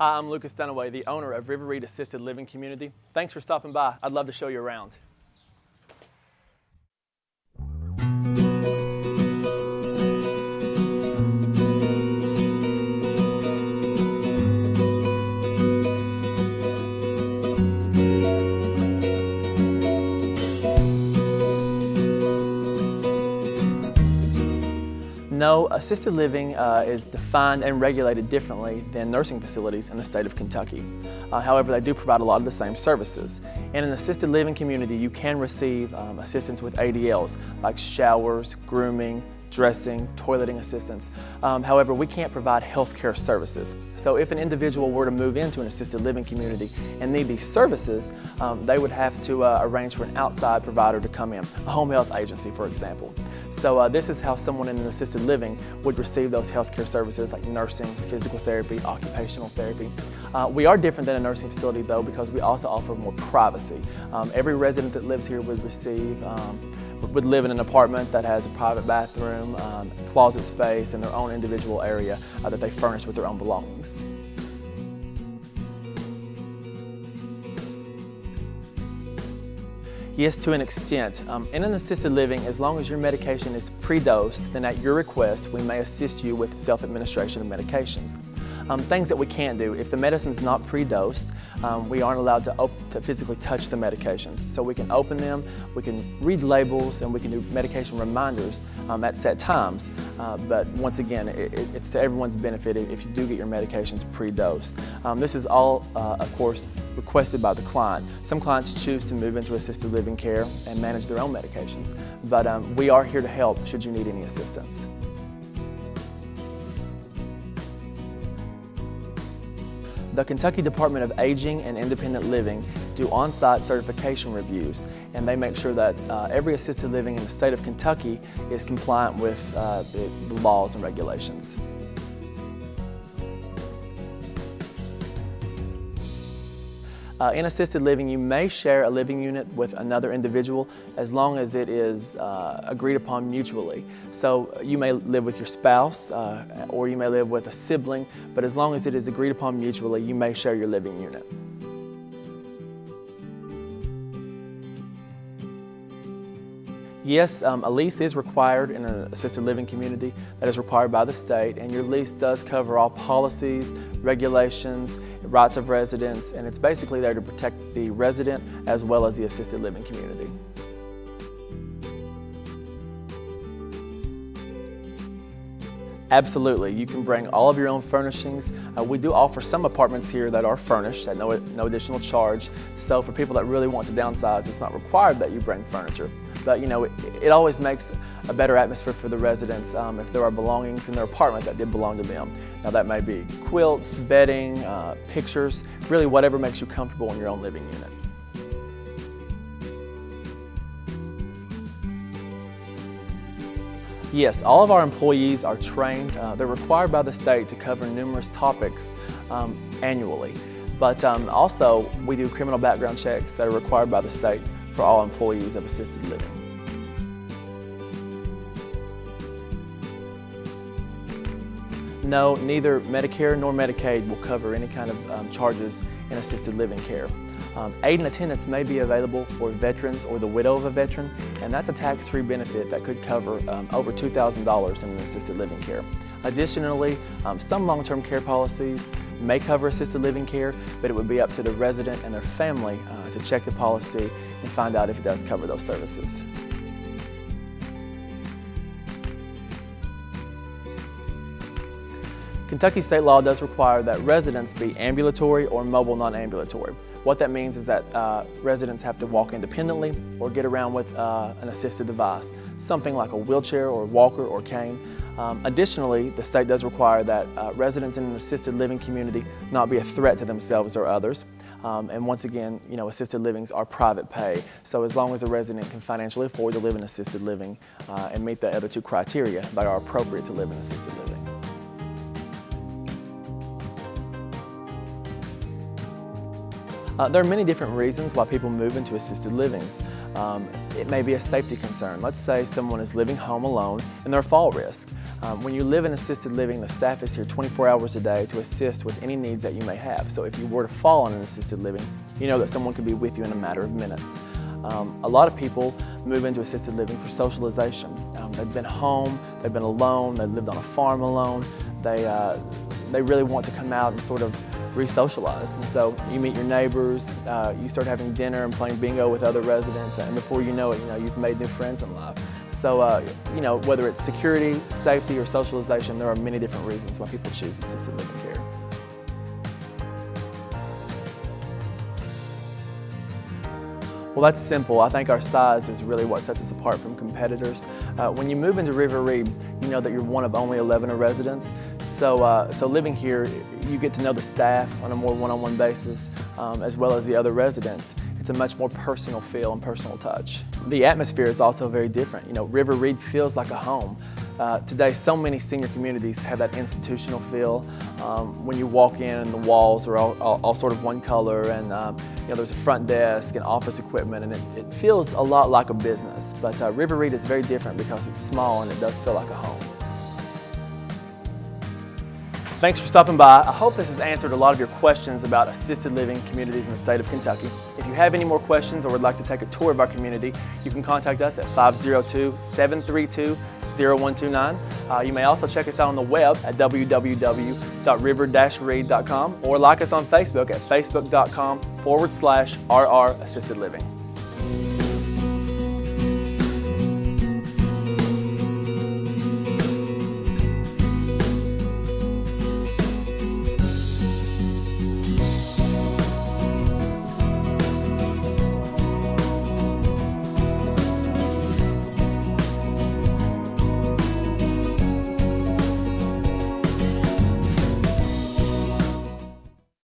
Hi, I'm Lucas Dunaway, the owner of River Reed Assisted Living Community. Thanks for stopping by. I'd love to show you around. No, assisted living is defined and regulated differently than nursing facilities in the state of Kentucky. However, they do provide a lot of the same services. In an assisted living community, you can receive assistance with ADLs, like showers, grooming, dressing, toileting assistance. However, we can't provide health care services. So if an individual were to move into an assisted living community and need these services, they would have to arrange for an outside provider to come in, a home health agency, for example. So this is how someone in an assisted living would receive those health care services like nursing, physical therapy, occupational therapy. We are different than a nursing facility though, because we also offer more privacy. Every resident that lives here would live in an apartment that has a private bathroom, closet space, and their own individual area that they furnish with their own belongings. Yes, to an extent. In an assisted living, as long as your medication is pre-dosed, then at your request, we may assist you with self-administration of medications. Things that we can't do. If the medicine's not pre-dosed, we aren't allowed to physically touch the medications. So we can open them, we can read labels, and we can do medication reminders at set times. But once again, it's to everyone's benefit if you do get your medications pre-dosed. This is all, of course, requested by the client. Some clients choose to move into assisted living care and manage their own medications. But we are here to help should you need any assistance. The Kentucky Department of Aging and Independent Living do on-site certification reviews, and they make sure that every assisted living in the state of Kentucky is compliant with the laws and regulations. In assisted living, you may share a living unit with another individual as long as it is agreed upon mutually. So you may live with your spouse or you may live with a sibling, but as long as it is agreed upon mutually, you may share your living unit. Yes, a lease is required in an assisted living community. That is required by the state, and your lease does cover all policies, regulations, rights of residents, and it's basically there to protect the resident as well as the assisted living community. Absolutely, you can bring all of your own furnishings. We do offer some apartments here that are furnished at no additional charge. So for people that really want to downsize, it's not required that you bring furniture. But you know, it always makes a better atmosphere for the residents if there are belongings in their apartment that did belong to them. Now that may be quilts, bedding, pictures, really whatever makes you comfortable in your own living unit. Yes, all of our employees are trained. They're required by the state to cover numerous topics annually. But also, we do criminal background checks that are required by the state for all employees of assisted living. No, neither Medicare nor Medicaid will cover any kind of charges in assisted living care. Aid and attendance may be available for veterans or the widow of a veteran, and that's a tax-free benefit that could cover over $2,000 in an assisted living care. Additionally, some long-term care policies may cover assisted living care, but it would be up to the resident and their family to check the policy and find out if it does cover those services. Kentucky state law does require that residents be ambulatory or mobile non-ambulatory. What that means is that residents have to walk independently or get around with an assisted device, something like a wheelchair or walker or cane. Additionally, the state does require that residents in an assisted living community not be a threat to themselves or others. And once again, you know, assisted livings are private pay. So as long as a resident can financially afford to live in assisted living and meet the other two criteria, they are appropriate to live in assisted living. There are many different reasons why people move into assisted livings. It may be a safety concern. Let's say someone is living home alone and they're a fall risk. When you live in assisted living, the staff is here 24 hours a day to assist with any needs that you may have. So if you were to fall on an assisted living, you know that someone could be with you in a matter of minutes. A lot of people move into assisted living for socialization. They've been home, they've been alone, they've lived on a farm alone. They really want to come out and sort of re-socialize. And so you meet your neighbors, you start having dinner and playing bingo with other residents, and before you know it, you've made new friends in life. So, whether it's security, safety, or socialization, there are many different reasons why people choose assisted living care. Well, that's simple. I think our size is really what sets us apart from competitors. When you move into River Reed, you know that you're one of only 11 residents. So living here, you get to know the staff on a more one-on-one basis, as well as the other residents. It's a much more personal feel and personal touch. The atmosphere is also very different. River Reed feels like a home. Today, so many senior communities have that institutional feel. When you walk in and the walls are all sort of one color, and there's a front desk and office equipment, and it feels a lot like a business. But River Reed is very different because it's small and it does feel like a home. Thanks for stopping by. I hope this has answered a lot of your questions about assisted living communities in the state of Kentucky. If you have any more questions or would like to take a tour of our community, you can contact us at 502-732-0129. You may also check us out on the web at www.river-reed.com or like us on Facebook at facebook.com/RR Assisted Living.